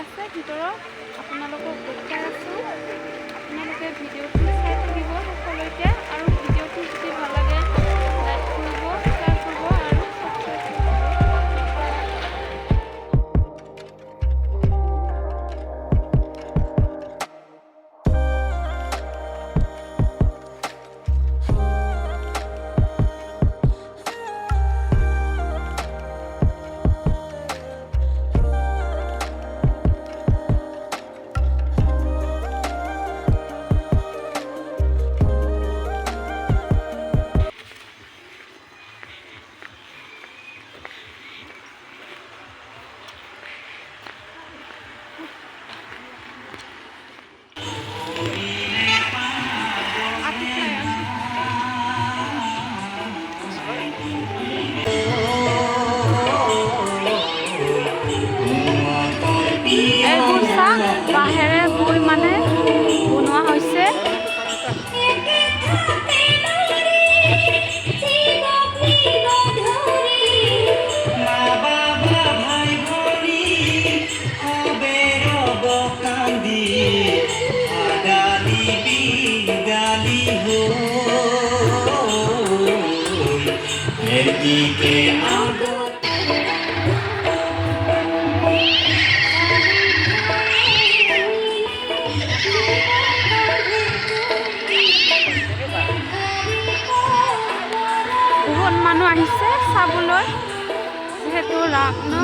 আছে ভিতৰত আপোনালোকক দেখুৱাই আছোঁ। আপোনালোকে ভিডিঅ'টো চাই থাকিব শেষলৈকে আৰু ভিডিঅ'টো যদি ভাল লাগে লাইক কৰিব, শ্বেয়াৰ কৰিব আৰু ছাবস্ক্ৰাইব কৰিব। এইবোৰ চাহ বাঁহেৰে বৈ মানে বনোৱা হৈছে। বহুত মানুহ আহিছে চাবলৈ, যিহেতু ৰাস ন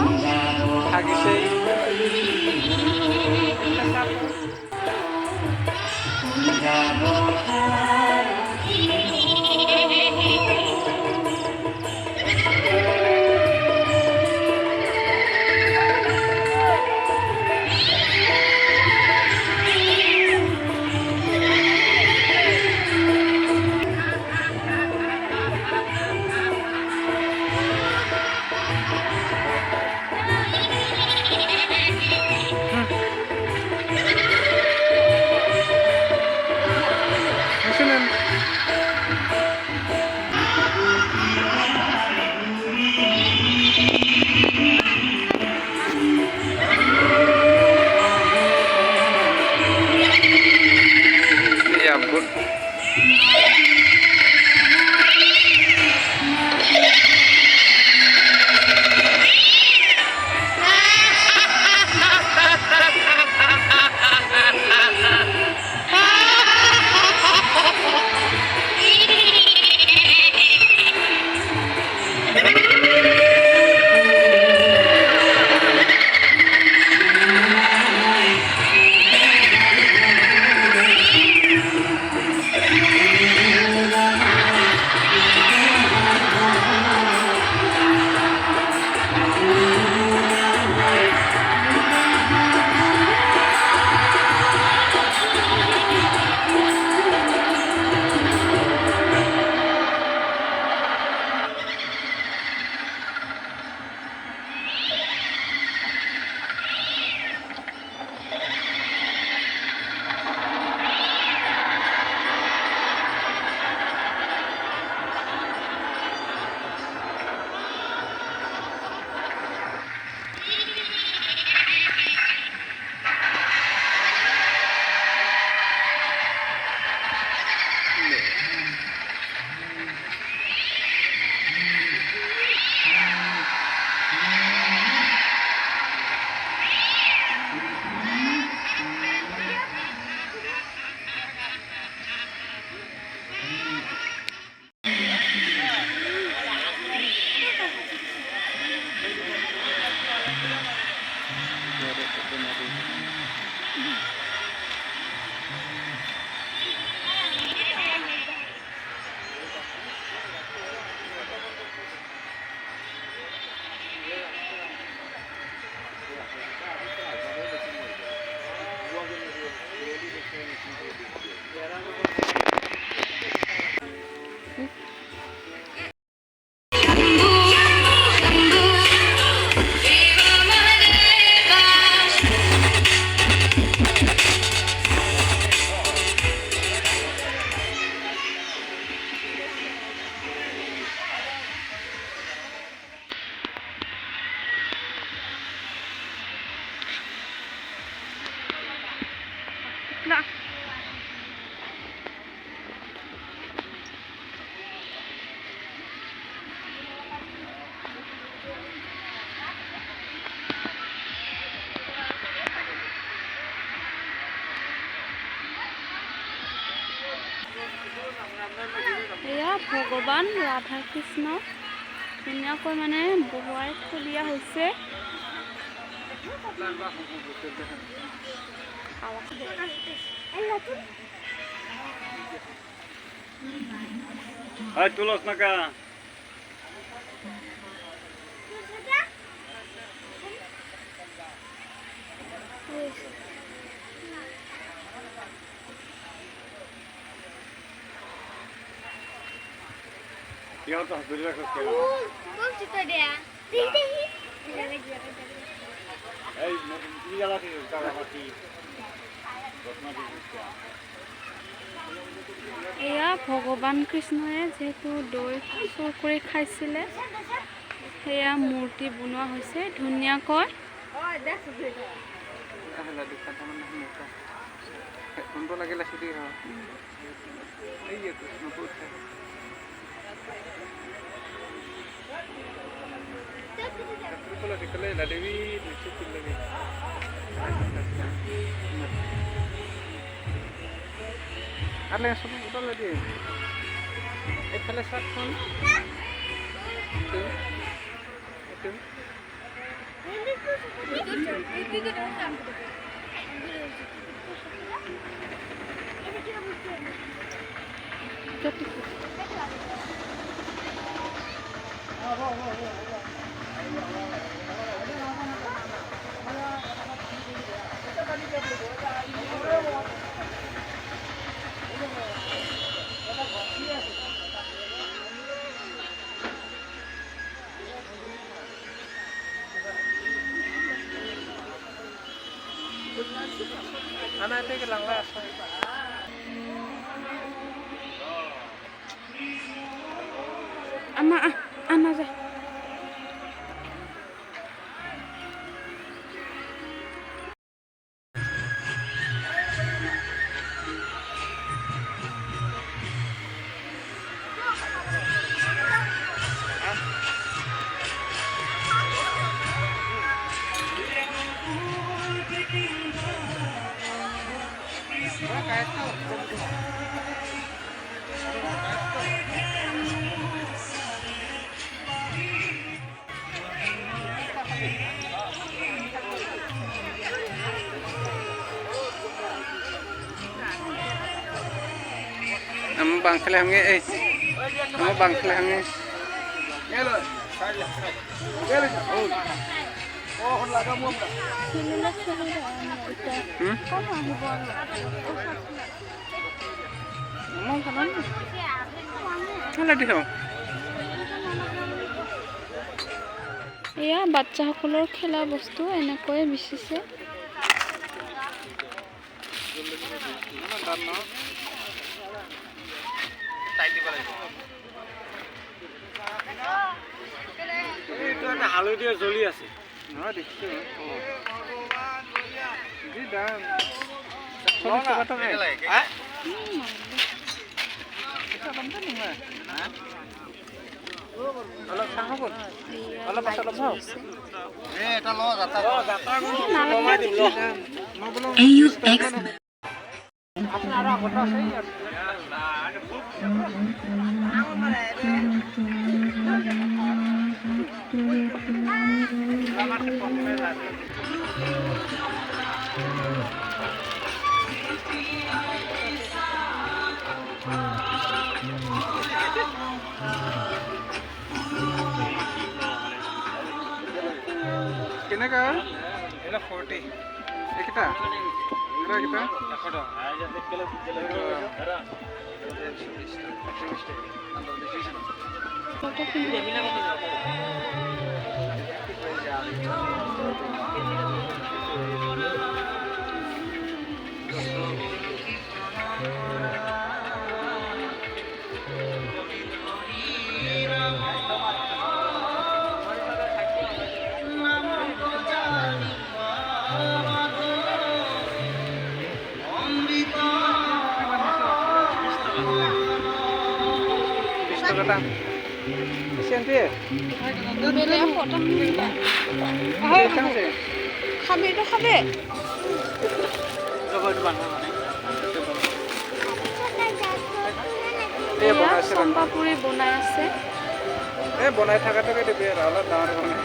ভগৱান ৰাধা কৃষ্ণ ধুনীয়াকৈ মানে বহুৱাই থৈ দিয়া হৈছে। Tulos na ka. Yang tu hasil dia kerja. Kau cerita dia. Tidak. Ini jalan ni, jalan mati. Rosna di Rusia. এয়া ভগৱান কৃষ্ণয়ে যেহেতু দৈ চুৰ কৰি খাইছিলে সেয়া মূৰ্তি বনোৱা হৈছে ধুনীয়াকৈ। Ada yang sebut betul lagi. Kalau satu, itu. Anak itu kelang las. Ama aja. Bang kelihang ni, bang kelihang ni. এয়া বাচ্চাসকলৰ খেলা বস্তু এনেকৈ বিচিছে। হালধীয়া জ্বলি আছে। নহয় দেখিছো। যি দাম। অলপ চাহ হ'ব। অলপ পাছত ল'ব। এটা ল যাতা। কমাই দিম ল। আপোনাৰ আৰু আগত আছে ইয়াত। কেনেকা? এটা 40। একটা? এটা একটা? 100 টাকা। Siente? Beli apa tak? Kami itu kami. Coba depan. এই এয়া বনাইছে চম্পাপুৰি বনাই আছে। এই বনাই থাকাটোকে দিবি আৰু অলপ ডাঙৰ বনাই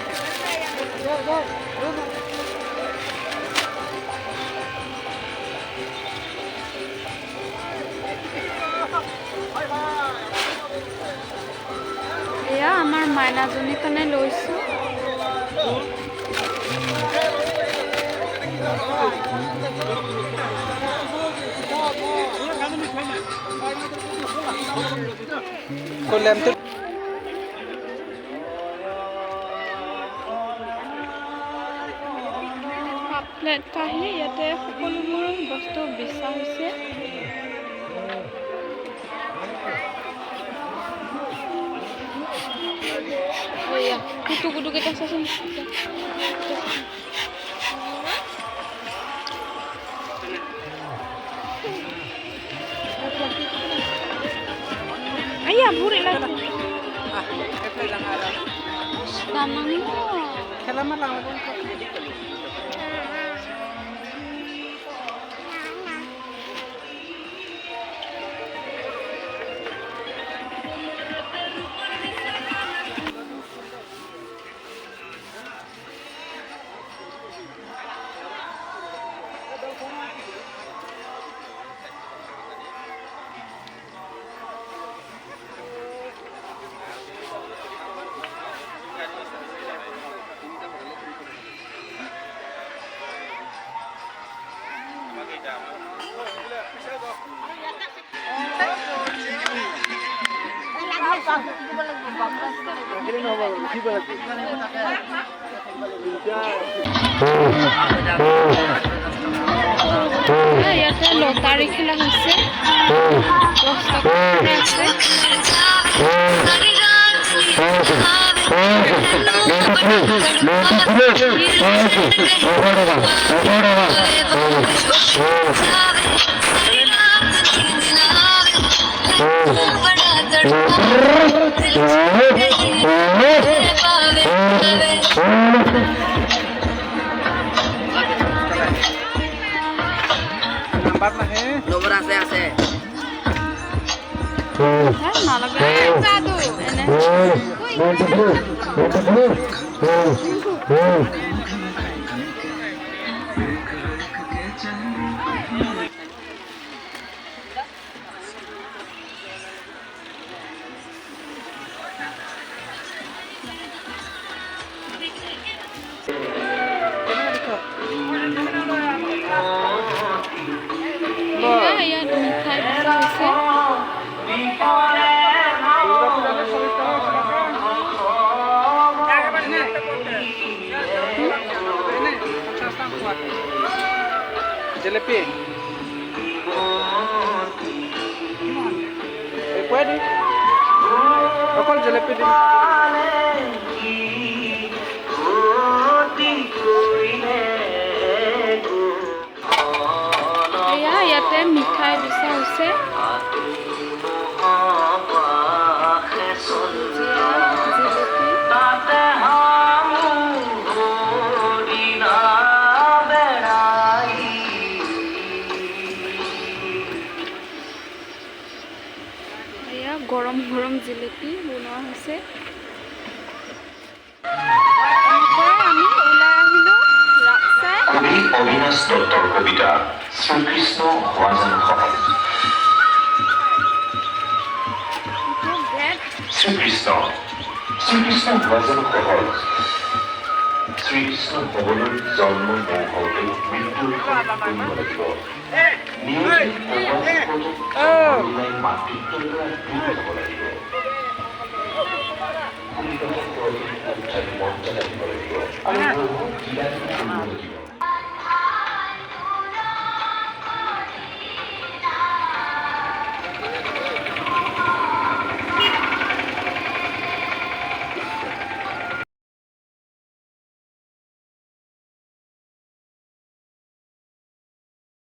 এয়া আমাৰ মাইনাজনীৰ কাৰণে লৈছোঁ। লেমটো হাফ প্লেট কাঁহী ইয়াতে সকলোবোৰ বস্তু বেচা হৈছে। এয়া কুটু কুটুকেইটা চাচোন। Ayah, buri lagi. Namanya. Selamat lang ako. ইয়াতে লটাৰী খেলা হৈছে 10 টকা আছে। Nomor আছে নালাগে যাদু এনে ইয়াত মিঠাই বেচা হৈছে। Jalepi. Pwede. Kapal jalepi din. ইয়াতে মিঠাই বেচা হৈছে। গৰম গৰম জিলেপি বনোৱা হৈছে। আমি ওলাই আহিলো ৰাস্তাই। কবি অবিনাশ দত্তৰ কবিতা শ্ৰীকৃষ্ণ হোৱা যেন সহজ। শ্ৰীকৃষ্ণ শ্ৰীকৃষ্ণ হোৱা যেন সহজ। শ্ৰীকৃষ্ণ হ'বলৈ জন্ম মহওঁতে মৃত্যুৰ কৰিব লাগিব। মাতৃত্বৰ পৰা দূৰ হ'ব লাগিব। মন লাগিব আৰু বহুত কিবা কিবি কৰিব লাগিব।